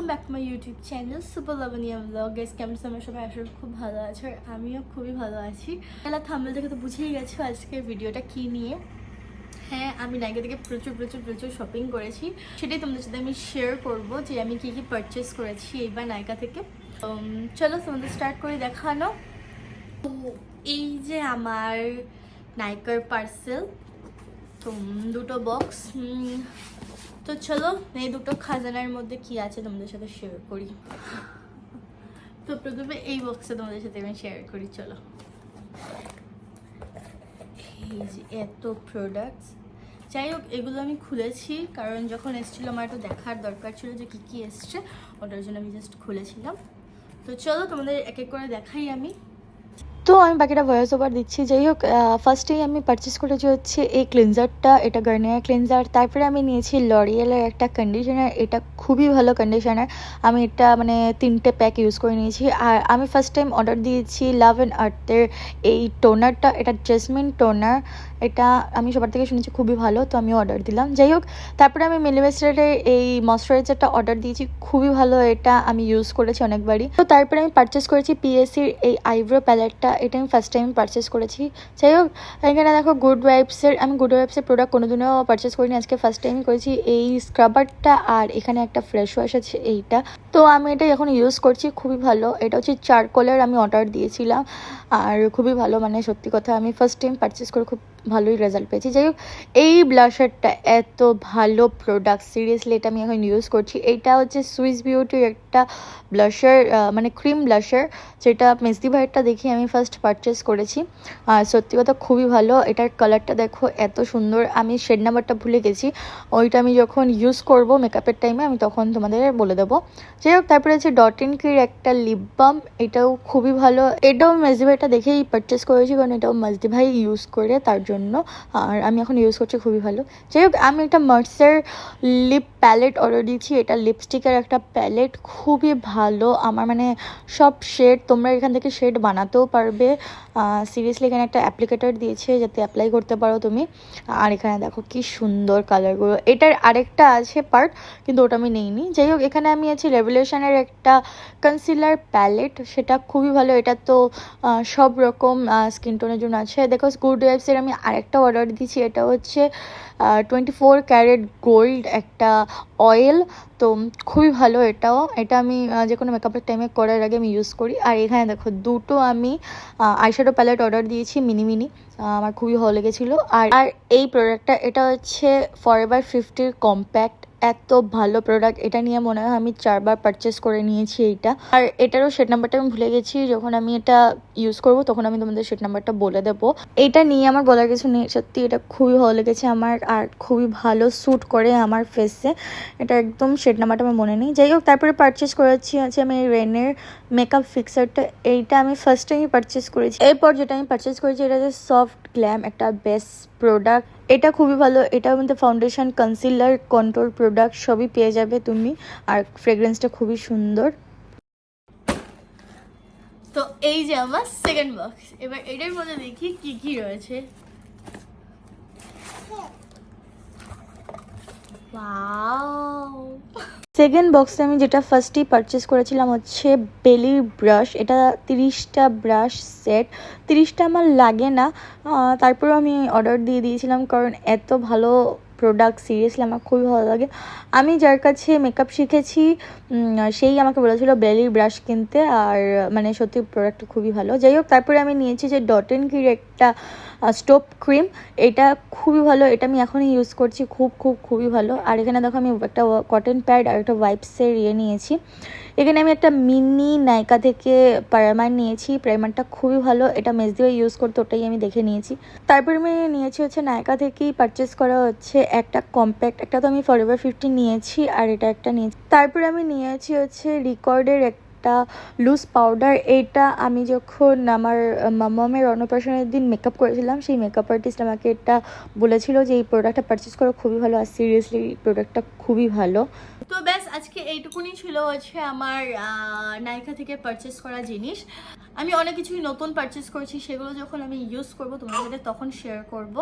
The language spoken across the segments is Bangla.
Welcome back to my YouTube channel super Labonya vlog. Guys কেমন তোমরা সবাই? আসলে খুব ভালো আছো আর আমিও খুবই ভালো আছি। তাহলে থাম্বনেল দেখে তো বুঝেই গেছো আজকের ভিডিওটা কী নিয়ে। হ্যাঁ, আমি নাইকা থেকে প্রচুর শপিং করেছি, সেটাই তোমাদের সাথে আমি শেয়ার করবো যে আমি কী কী পারচেস করেছি এইবার নাইকা থেকে। চলো তোমাদের স্টার্ট করে দেখানো। তো এই যে আমার নাইকার পার্সেল, তো দুটো বক্স। তো চলো এই দুটো খাজানার মধ্যে কি আছে তোমাদের সাথে শেয়ার করি। তো প্রথমে এই বক্সটা তোমাদের সাথে আমি শেয়ার করি। চলো, এই যে এত প্রোডাক্টস। যাই হোক, এগুলো আমি খুলেছি কারণ যখন এসেছিলো আমার একটু দেখার দরকার ছিল যে কী কী এসছে, ওটার জন্য আমি জাস্ট খুলেছিলাম। তো চলো তোমাদের এক এক করে দেখাই আমি। তো আমি বাকিটা ভয়েস ওভার দিচ্ছি। যাই হোক, ফার্স্টেই আমি পারচেস করেছি হচ্ছে এই ক্লিনজারটা, এটা গার্নিয়ার ক্লিনজার। তারপরে আমি নিয়েছি লরিয়েলের একটা কন্ডিশনার, এটা খুবই ভালো কন্ডিশনার। আমি এটা মানে 3টে প্যাক ইউজ করে নিয়েছি। আর আমি ফার্স্ট টাইম অর্ডার দিয়েছি লাভ অ্যান্ড আর্থের এই টোনারটা, এটা জেসমিন টোনার। এটা আমি সবার থেকে শুনেছি খুবই ভালো, তো আমি অর্ডার দিলাম। যাই হোক, তারপরে আমি মিলিমিস্টারের এই ময়শ্চারাইজারটা অর্ডার দিয়েছি, খুবই ভালো, এটা আমি ইউজ করেছি অনেকবারই। তো তারপরে আমি পারচেস করেছি পিএসসির এই আইব্রো প্যালেটটা, এটা আমি ফার্স্ট টাইম পারচেস করেছি। যাই হোক, এখানে দেখো গুড ওয়াইবসের, আমি গুড ওয়াইবসের প্রোডাক্ট কোনোদিনও পারচেস করিনি, আজকে ফার্স্ট টাইমই করেছি। এই স্ক্রাবারটা আর এখানে একটা ফ্রেশ ওয়াশ আছে এইটা, তো আমি এটা এখন ইউজ করছি, খুবই ভালো। এটা হচ্ছে চারকোলের, আমি অর্ডার দিয়েছিলাম আর খুবই ভালো, মানে সত্যি কথা আমি ফার্স্ট টাইম পারচেস করে খুব ভালোই রেজাল্ট পেয়েছি। যাই হোক, এই ব্লাশারটা এত ভালো প্রোডাক্ট, সিরিয়াসলি এটা আমি এখন ইউজ করছি। এইটা হচ্ছে সুইস বিউটির একটা ব্লাশার, মানে ক্রিম ব্লাশার, যেটা মেসদি ভাইয়েরটা দেখি আমি ফার্স্ট পারচেস করেছি। আর সত্যি কথা খুবই ভালো, এটার কালারটা দেখো এত সুন্দর। আমি শেড নাম্বারটা ভুলে গেছি, ওইটা আমি যখন ইউজ করব মেকআপের টাইমে আমি তখন তোমাদের বলে দেবো। যাই হোক, তারপরে আছে ডট এন্ড কির একটা লিপ বাম, এটাও খুবই ভালো। এটাও মেসদি ভাইটা দেখেই পারচেস করেছি কারণ এটাও মেসদি ভাই ইউজ করে তার জন্য, আর আমি এখন ইউজ করছি, খুবই ভালো। যাই হোক, আমি একটা মার্সের লিপ প্যালেট অর্ডার দিয়েছি, এটা লিপস্টিকের একটা প্যালেট, খুবই ভালো। আমার মানে সব শেড, তোমরা এখান থেকে শেড বানাতেও পারবে। সিরিয়াসলি এখানে একটা অ্যাপ্লিকেটার দিয়েছে যাতে অ্যাপ্লাই করতে পারো তুমি। আর এখানে দেখো কি সুন্দর কালারগুলো। এটার আরেকটা আছে পার্ট, কিন্তু ওটা আমি নিইনি। যাই হোক, এখানে আমি আছি রেভলিউশনের একটা কনসিলার প্যালেট, সেটা খুবই ভালো। এটা তো সব রকম স্কিন টোনের জন্য আছে। দেখো, গুড ওয়াইবসের আমি আরেকটা অর্ডার দিয়েছি, এটা হচ্ছে 24 ক্যারেট গোল্ড একটা অয়েল, তো খুবই ভালো এটাও। এটা আমি যে কোনো মেকআপের টাইমে করার আগে আমি ইউজ করি। আর এখানে দেখো দুটো আমি আইশ্যাডো প্যালেট অর্ডার দিয়েছি, মিনি মিনি, আমার খুবই ভালো লেগেছিলো। আর এই প্রোডাক্টটা, এটা হচ্ছে ফরএভার 50 কম্প্যাক্ট, এত ভালো প্রোডাক্ট। এটা নিয়ে মনে হয় আমি 4বার পারচেস করে নিয়েছি এইটা। আর এটারও শেড নাম্বারটা আমি ভুলে গেছি, যখন আমি এটা ইউজ করব তখন আমি তোমাদের শেড নাম্বারটা বলে দেবো। এটা নিয়ে আমার বলার কিছু নেই, সত্যি এটা খুবই ভালো লেগেছে আমার, আর খুবই ভালো স্যুট করে আমার ফেসে। এটা একদম শেড নাম্বারটা আমার মনে নেই। যাই হোক, তারপরে পারচেস করেছি আছে আমি রেনের মেকআপ ফিক্সারটা, এইটা আমি ফার্স্ট টাইমই পারচেস করেছি। এরপর যেটা আমি পারচেস করেছি এটা হচ্ছে সফট গ্ল্যাম, একটা বেস্ট প্রোডাক্ট, এটা খুবই ভালো। এটার মধ্যে ফাউন্ডেশন, কনসিলার, কন্ট্রোল প্রোডাক্ট সবই পেয়ে যাবে তুমি, আর ফ্রেগ্রেন্সটা খুবই সুন্দর। তো এই যে আমার সেকেন্ড বক্স, এবার এটার মধ্যে দেখি কি কি রয়েছে। ওয়াও, সেকেন্ড বক্সে আমি যেটা ফার্স্টেই পারচেস করেছিলাম হচ্ছে বেলির ব্রাশ, এটা 30টা ব্রাশ সেট। 30টা আমার লাগে না, তারপরেও আমি অর্ডার দিয়ে দিয়েছিলাম কারণ এত ভালো প্রোডাক্ট, সিরিয়াসলি আমার খুবই ভালো লাগে। আমি যার কাছে মেকআপ শিখেছি সেই আমাকে বলেছিল বেলির ব্রাশ কিনতে, আর মানে সত্যি প্রোডাক্টটা খুবই ভালো। যাই হোক, তারপরে আমি নিয়েছি যে ডট এন্ড কির একটা স্টোভ ক্রিম, এটা খুবই ভালো, এটা আমি এখনই ইউজ করছি, খুবই ভালো। আর এখানে দেখো আমি একটা কটন প্যাড আর একটা ওয়াইপসের নিয়েছি। এখানে আমি একটা মিনি নাইকা থেকে প্রাইমার নিয়েছি, প্রাইমারটা খুবই ভালো, এটা মেসদিও ইউজ করতে, ওটাই আমি দেখে নিয়েছি। তারপরে আমি নিয়েছি হচ্ছে নাইকা থেকেই পারচেস করা হচ্ছে একটা কম্প্যাক্ট, একটা তো আমি ফরএভার 50 নিয়েছি আর এটা একটা নিয়েছি। তারপরে আমি নিয়েছি হচ্ছে রিকর্ডের একটা লুজ পাউডার। এটা আমি যখন আমার মামামের অন্নপ্রাশনের দিন মেকআপ করেছিলাম, সেই মেকআপ আর্টিস্ট আমাকে এটা বলেছিল যে এই প্রোডাক্টটা পারচেস করা খুবই ভালো, আর সিরিয়াসলি প্রোডাক্টটা খুবই ভালো। তো ব্যাস আজকে এইটুকুনি ছিল হচ্ছে আমার নাইকা থেকে পারচেস করা জিনিস। আমি অনেক কিছুই নতুন পারচেস করেছি, সেগুলো যখন আমি ইউজ করবো তোমাদের সাথে তখন শেয়ার করব।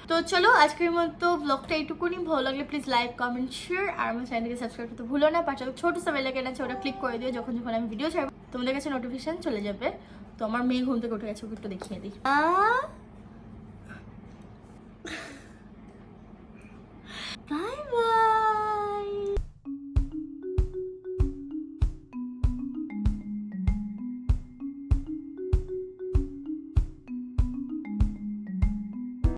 তো চলো আজকের মতো ব্লগটা এইটুকুনি। ভালো লাগলে প্লিজ লাইক কমেন্ট শেয়ার, আর আমার চ্যানেলকে সাবস্ক্রাইব করতে ভুলো না। পাশে ছোটো সা বেল আইকন আছে, ওটা ক্লিক করে দিও, যখন যখন আমি ভিডিও ছাড়বো তোমাদের কাছে নোটিফিকেশন চলে যাবে। তো আমার মেয়ে ঘুম থেকে উঠে গেছে, ওকে একটু দেখিয়ে দিই।